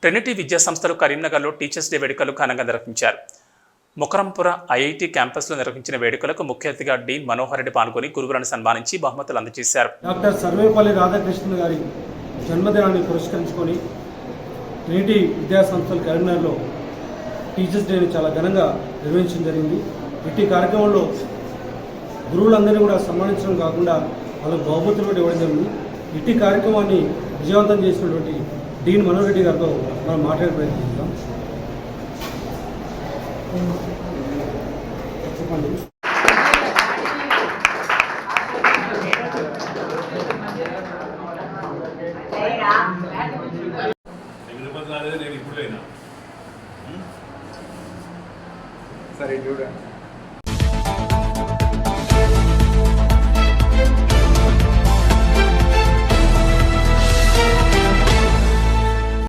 Trinity విద్యా సంస్థలు కరీంనగర్లో టీచర్స్ డే వేడుకలు ఘనంగా నిర్వహించారు. ముకరంపుర ఐఐటి క్యాంపస్లో నిర్వహించిన వేడుకలకు ముఖ్య అతిథిగా డీన్ మనోహర్ రెడ్డి పాల్గొని గురువులను సన్మానించి బహుమతులు అందజేశారు. డాక్టర్ సర్వేపల్లి రాధాకృష్ణన్ గారి జన్మదినాన్ని పురస్కరించుకొని ట్రినిటీ విద్యా సంస్థలు కరీంనగర్లో టీచర్స్ డేని చాలా ఘనంగా నిర్వహించడం జరిగింది. ఇట్టి కార్యక్రమంలో గురువులందరినీ కూడా సన్మానించడం కాకుండా వాళ్ళకు బహుమతులు కూడా ఇవ్వడం జరిగింది. ఇట్టి కార్యక్రమాన్ని విజయవంతం చేసినటువంటి డీన్ మనోహర్ రెడ్డి గారితో మనం మాట్లాడే ప్రయత్నం చేద్దాం. చెప్పండి. సరే చూడండి.